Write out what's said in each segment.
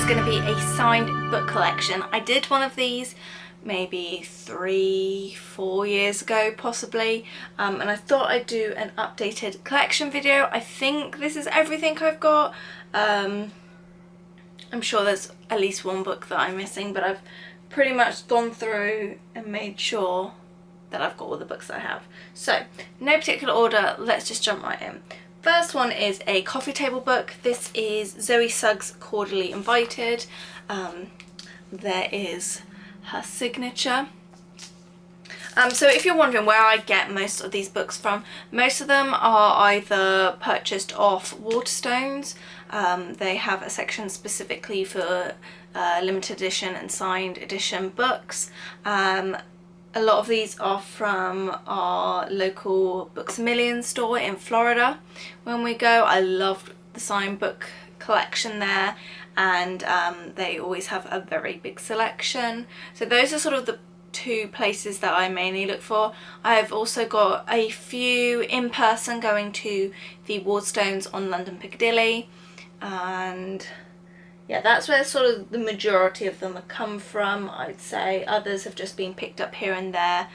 going to be a signed book collection. I did one of these maybe 3-4 years ago possibly, and I thought I'd do an updated collection video. I think this is everything I've got. I'm sure there's at least one book that I'm missing, but I've pretty much gone through and made sure that I've got all the books that I have. So, no particular order, let's just jump right in. First one is a coffee table book. This is Zoe Sugg's Cordially Invited. There is her signature. So if you're wondering where I get most of these books from, most of them are either purchased off Waterstones. They have a section specifically for limited edition and signed edition books. A lot of these are from our local Books A Million store in Florida. When we go, I love the signed book collection there, and they always have a very big selection. So those are sort of the two places that I mainly look for. I've also got a few in person going to the Waterstones on London Piccadilly, and yeah, that's where sort of the majority of them have come from, I'd say. Others have just been picked up here and there,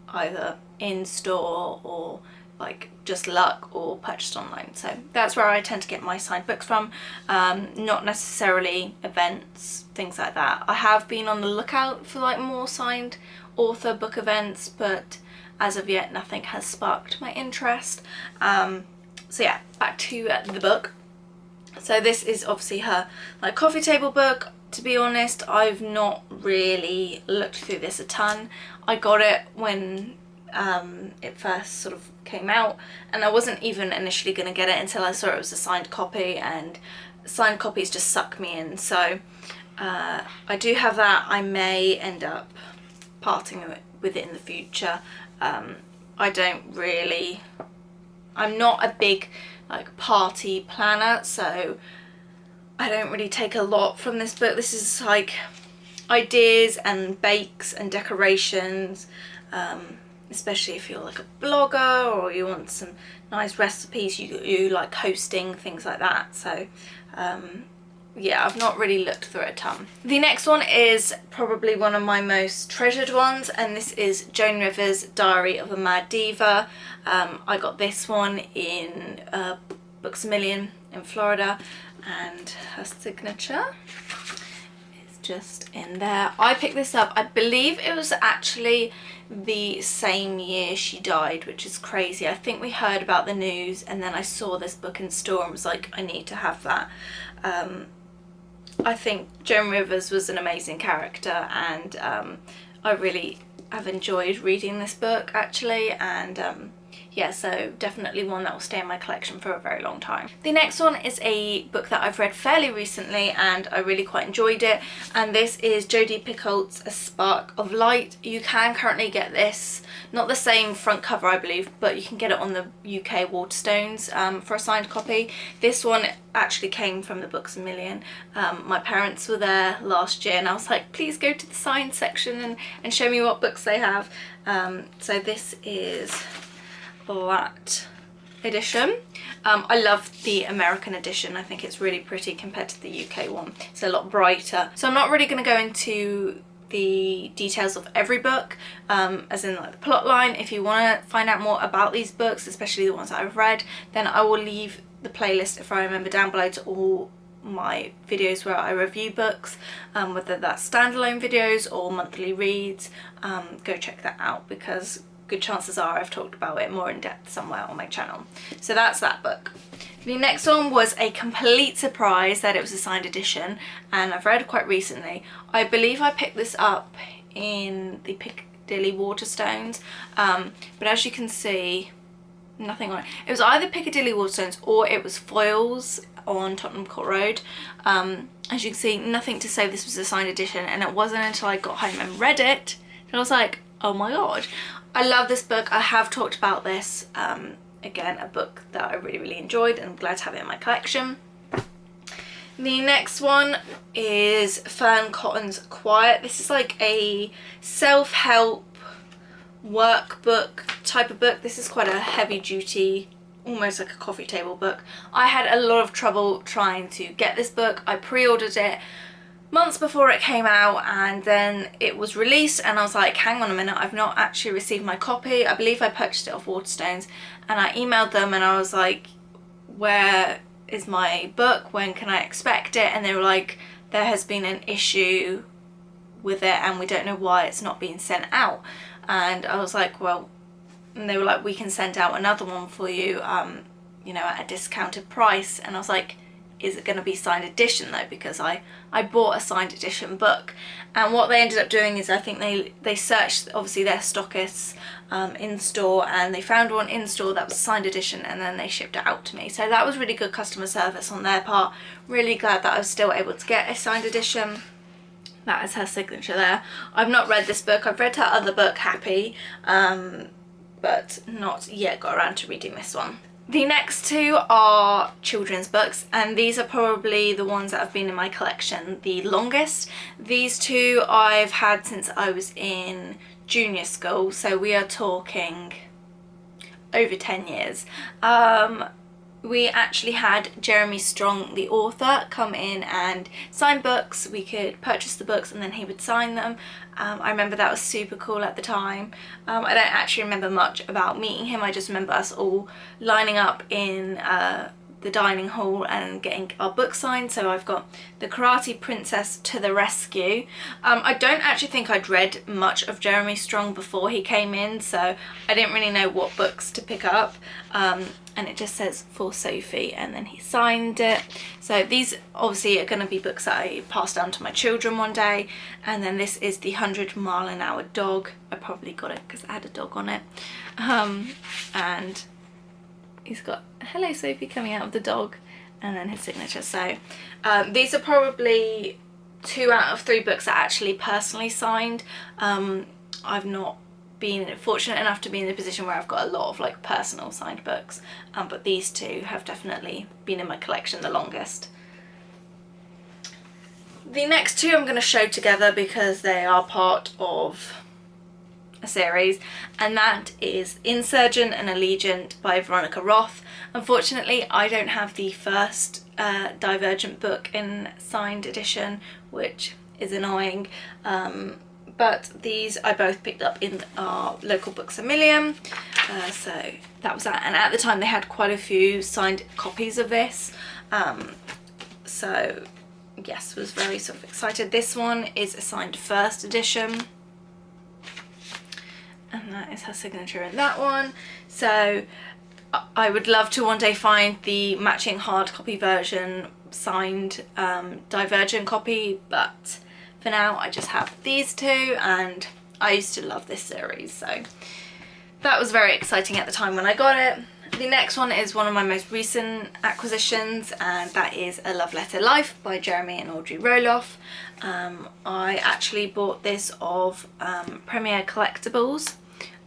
either in store or like just luck or purchased online. So that's where I tend to get my signed books from, not necessarily events, things like that. I have been on the lookout for like more signed author book events, but as of yet nothing has sparked my interest. So yeah, back to the book. So this is obviously her like coffee table book. To be honest, I've not really looked through this a ton. I got it when it first sort of came out, and I wasn't even initially going to get it until I saw it was a signed copy, and signed copies just suck me in. So I do have that. I may end up parting with it in the future. I don't really, I'm not a big like party planner, so I don't really take a lot from this book. This is like ideas and bakes and decorations, especially if you're like a blogger or you want some nice recipes, you like hosting, things like that. So yeah, I've not really looked through it a ton. The next one is probably one of my most treasured ones, and this is Joan Rivers' Diary of a Mad Diva. I got this one in Books A Million in Florida, and her signature is just in there. I picked this up, I believe it was actually the same year she died, which is crazy. I think we heard about the news and then I saw this book in store and was like, I need to have that. I think Joan Rivers was an amazing character, and I really have enjoyed reading this book actually, and yeah, so definitely one that will stay in my collection for a very long time. The next one is a book that I've read fairly recently and I really quite enjoyed it, and this is Jodi Picoult's A Spark of Light. You can currently get this, not the same front cover I believe, but you can get it on the UK Waterstones for a signed copy. This one actually came from the Books A Million. My parents were there last year and I was like, please go to the signed section and show me what books they have. So this is that edition. I love the American edition. I think it's really pretty compared to the UK one. It's a lot brighter. So I'm not really going to go into the details of every book, as in like the plot line. If you want to find out more about these books, especially the ones that I've read, then I will leave the playlist, if I remember, down below to all my videos where I review books, whether that's standalone videos or monthly reads. Go check that out, because good chances are I've talked about it more in depth somewhere on my channel. So that's that book. The next one was a complete surprise that it was a signed edition, and I've read quite recently. I believe I picked this up in the Piccadilly Waterstones, but as you can see, nothing on it. It was either Piccadilly Waterstones or it was Foyles on Tottenham Court Road. As you can see, nothing to say this was a signed edition, and it wasn't until I got home and read it that I was like, oh my god. I love this book. I have talked about this. Again, a book that I really enjoyed, and I'm glad to have it in my collection. The next one is Fern Cotton's Quiet. This is like a self-help workbook type of book. This is quite a heavy duty almost like a coffee table book. I had a lot of trouble trying to get this book. I pre-ordered it months before it came out, and then it was released and I was like, hang on a minute, I've not actually received my copy. I believe I purchased it off Waterstones, and I emailed them and I was like, where is my book? When can I expect it? And they were like, there has been an issue with it and we don't know why it's not being sent out. And I was like, well, and they were like, we can send out another one for you, you know, at a discounted price. And I was like, is it going to be signed edition though? Because I bought a signed edition book, and what they ended up doing is I think they searched obviously their stockists in store, and they found one in store that was signed edition, and then they shipped it out to me. So that was really good customer service on their part. Really glad that I was still able to get a signed edition. That is her signature there. I've not read this book. I've read her other book, Happy, but not yet got around to reading this one. The next two are children's books, and these are probably the ones that have been in my collection the longest. These two I've had since I was in junior school, so we are talking over 10 years. We actually had Jeremy Strong, the author, come in and sign books. We could purchase the books and then he would sign them. I remember that was super cool at the time. I don't actually remember much about meeting him. I just remember us all lining up in the dining hall and getting our books signed. So I've got The Karate Princess to the Rescue. I don't actually think I'd read much of Jeremy Strong before he came in, so I didn't really know what books to pick up. And it just says for Sophie, and then he signed it. So these obviously are going to be books that I pass down to my children one day. And then this is The 100-Mile-an-Hour Dog. I probably got it because I had a dog on it. And he's got hello Sophie coming out of the dog, and then his signature. So these are probably 2 out of 3 books that are actually personally signed. I've not been fortunate enough to be in the position where I've got a lot of like personal signed books, but these two have definitely been in my collection the longest. The next two I'm going to show together because they are part of a series, and that is Insurgent and Allegiant by Veronica Roth. Unfortunately, I don't have the first Divergent book in signed edition, which is annoying. But these I both picked up in our local books a million, so that was that. And at the time they had quite a few signed copies of this, so yes, was very sort of excited. This one is a signed first edition, and that is her signature in that one. So I would love to one day find the matching hard copy version signed Divergent copy, but for now I just have these two, and I used to love this series, so that was very exciting at the time when I got it. The next one is one of my most recent acquisitions, and that is A Love Letter Life by Jeremy and Audrey Roloff. I actually bought this off Premier Collectibles.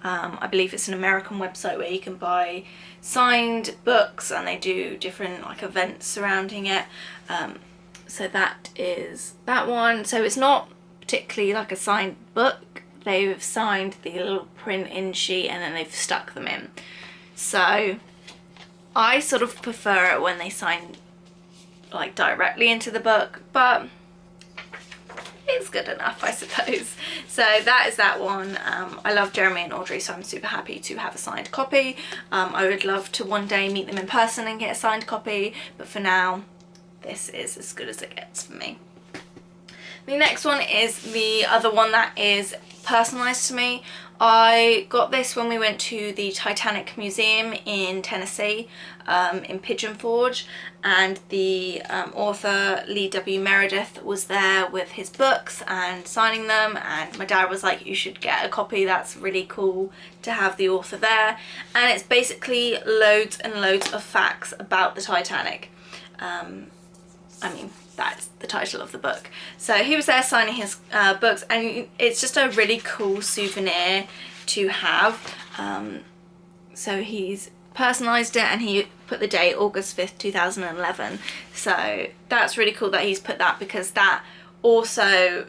I believe it's an American website where you can buy signed books, and they do different like events surrounding it. So that is that one. So it's not particularly like a signed book. They've signed the little print in sheet and then they've stuck them in. So I sort of prefer it when they sign like directly into the book, but it's good enough, I suppose. So that is that one. I love Jeremy and Audrey, so I'm super happy to have a signed copy. I would love to one day meet them in person and get a signed copy, but for now this is as good as it gets for me. The next one is the other one that is personalised to me. I got this when we went to the Titanic Museum in Tennessee, in Pigeon Forge, and the author W Meredith was there with his books and signing them, and my dad was like, you should get a copy, that's really cool to have the author there. And it's basically loads and loads of facts about the Titanic. I mean, that's the title of the book. So he was there signing his books, and it's just a really cool souvenir to have. So he's personalised it, and he put the date August 5th 2011. So that's really cool that he's put that, because that also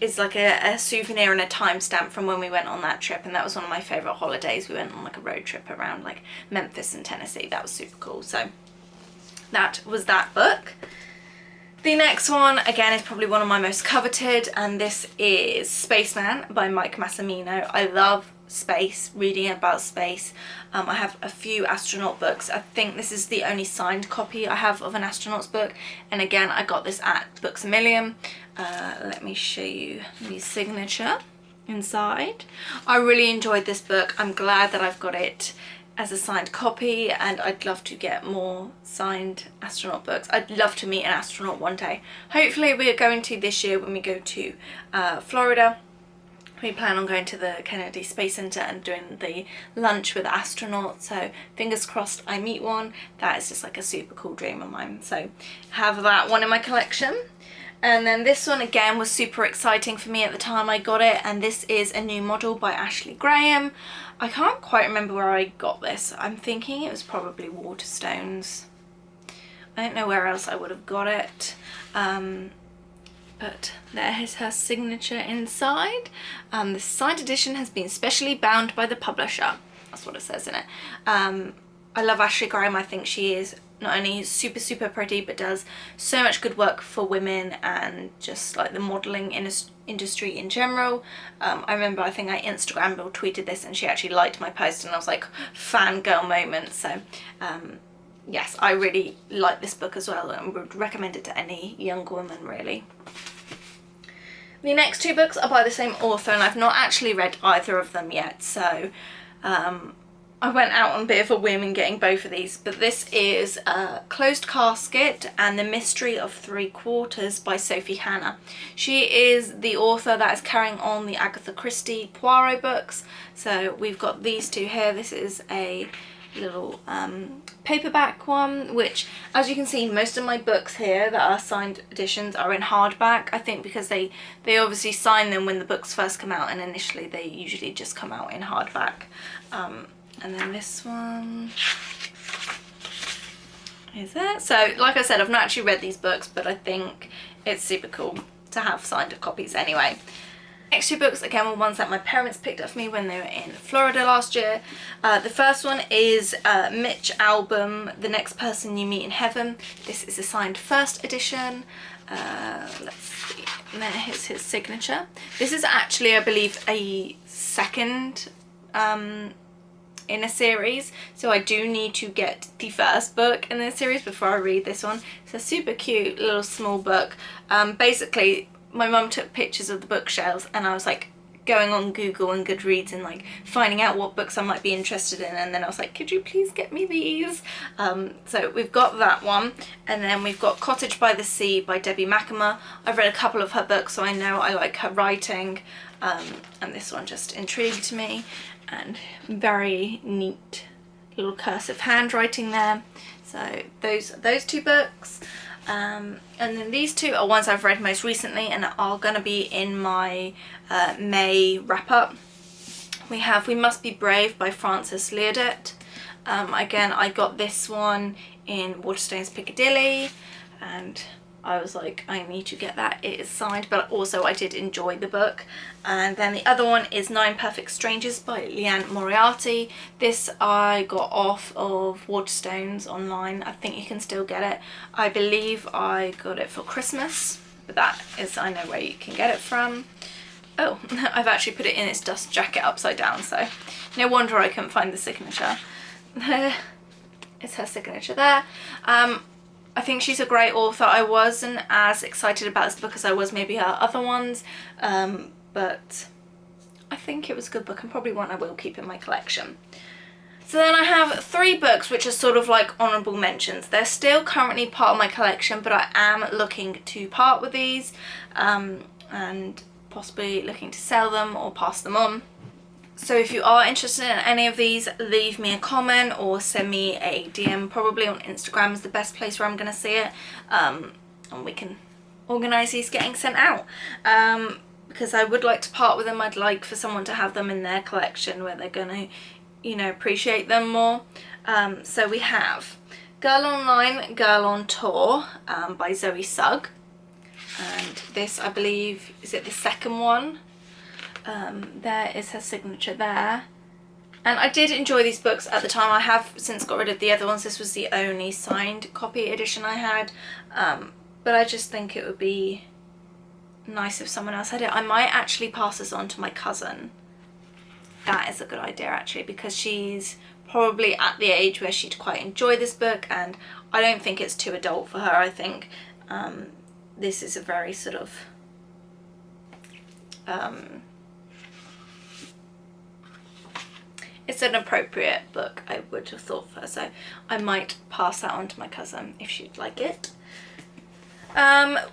is like a souvenir and a timestamp from when we went on that trip, and that was one of my favourite holidays. We went on like a road trip around like Memphis and Tennessee. That was super cool. So that was that book. The next one, again, is probably one of my most coveted, and this is Spaceman by Mike Massimino. I love space, reading about space. I have a few astronaut books. I think this is the only signed copy I have of an astronaut's book, and again, I got this at Books A Million. Let me show you the signature inside. I really enjoyed this book. I'm glad that I've got it as a signed copy, and I'd love to get more signed astronaut books. I'd love to meet an astronaut one day. Hopefully we're going to this year when we go to Florida. We plan on going to the Kennedy Space Center and doing the lunch with astronauts, so fingers crossed I meet one. That is just like a super cool dream of mine. So have that one in my collection. And then this one again was super exciting for me at the time I got it, and this is A New Model by Ashley Graham. I can't quite remember where I got this. I'm thinking it was probably Waterstones. I don't know where else I would have got it. But there is her signature inside. The signed edition has been specially bound by the publisher. That's what it says in it. I love Ashley Graham. I think she is not only super pretty, but does so much good work for women and just like the modelling industry in general. I remember, I think I Instagrammed or tweeted this, and she actually liked my post, and I was like, fangirl moment. So yes, I really like this book as well, and would recommend it to any young woman really. The next two books are by the same author, and I've not actually read either of them yet, so I went out on a bit of a whim in getting both of these. But this is Closed Casket and The Mystery of Three Quarters by Sophie Helyn. She is the author that is carrying on the Agatha Christie Poirot books. So we've got these two here. This is a little paperback one, which, as you can see, most of my books here that are signed editions are in hardback. I think because they obviously sign them when the books first come out, and initially they usually just come out in hardback. And then this one is it. So like I said, I've not actually read these books, but I think it's super cool to have signed copies anyway. Next two books, again, were ones that my parents picked up for me when they were in Florida last year. The first one is Mitch Albom, The Next Person You Meet in Heaven. This is a signed first edition. Let's see, and then here's his signature. This is actually, I believe, a second in a series, so I do need to get the first book in this series before I read this one. It's a super cute little small book. Basically, my mum took pictures of the bookshelves, and I was like going on Google and Goodreads and like finding out what books I might be interested in, and then I was like, could you please get me these? So we've got that one, and then we've got Cottage by the Sea by Debbie Macama. I've read a couple of her books, so I know I like her writing, and this one just intrigued me, and very neat little cursive handwriting there. So those two books. And then these two are ones I've read most recently and are going to be in my May wrap-up. We have We Must Be Brave by Frances Leardet. Again, I got this one in Waterstones Piccadilly, and I was like, I need to get that. It is signed, but also I did enjoy the book. And then the other one is Nine Perfect Strangers by Leanne Moriarty. This I got off of Waterstones online. I think you can still get it. I believe I got it for Christmas, but that is, I know where you can get it from. Oh, I've actually put it in its dust jacket upside down, so no wonder I couldn't find the signature. It's her signature there. I think she's a great author. I wasn't as excited about this book as I was maybe her other ones, but I think it was a good book and probably one I will keep in my collection. So then I have three books which are sort of like honourable mentions. They're still currently part of my collection, but I am looking to part with these, and possibly looking to sell them or pass them on. So if you are interested in any of these, leave me a comment or send me a DM. Probably on Instagram is the best place where I'm going to see it, and we can organise these getting sent out, because I would like to part with them. I'd like for someone to have them in their collection where they're going to, you know, appreciate them more. So we have Girl Online, Girl on Tour by Zoe Sugg. And this, I believe, is it the second one? There is her signature there. And I did enjoy these books at the time. I have since got rid of the other ones. This was the only signed copy edition I had. But I just think it would be nice if someone else had it. I might actually pass this on to my cousin. That is a good idea, actually, because she's probably at the age where she'd quite enjoy this book, and I don't think it's too adult for her. I think this is a very sort of it's an appropriate book, I would have thought, for her, so I might pass that on to my cousin if she'd like it.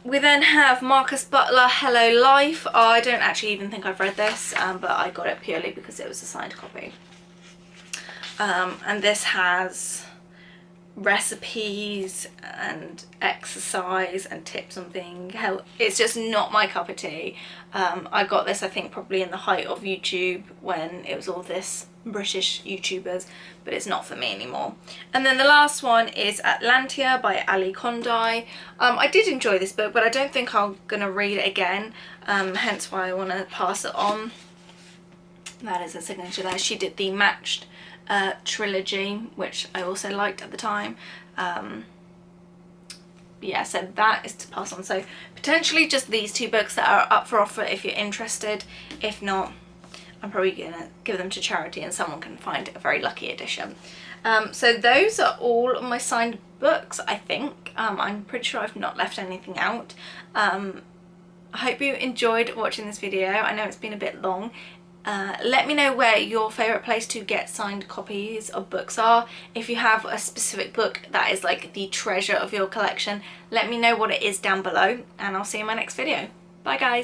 We then have Marcus Butler, Hello Life. I don't actually even think I've read this, but I got it purely because it was a signed copy. And this has recipes and exercise and tips on being healthy. It's just not my cup of tea. I got this, I think, probably in the height of YouTube when it was all this British YouTubers, but it's not for me anymore. And then the last one is Atlantia by Ali Condie. I did enjoy this book, but I don't think I'm gonna read it again, hence why I want to pass it on. That is a signature there. She did the Matched trilogy, which I also liked at the time. Yeah, so that is to pass on. So potentially just these two books that are up for offer if you're interested. If not, I'm probably gonna give them to charity and someone can find a very lucky edition. So those are all of my signed books, I think. I'm pretty sure I've not left anything out. I hope you enjoyed watching this video. I know it's been a bit long. Let me know where your favourite place to get signed copies of books are. If you have a specific book that is like the treasure of your collection, let me know what it is down below, and I'll see you in my next video. Bye guys!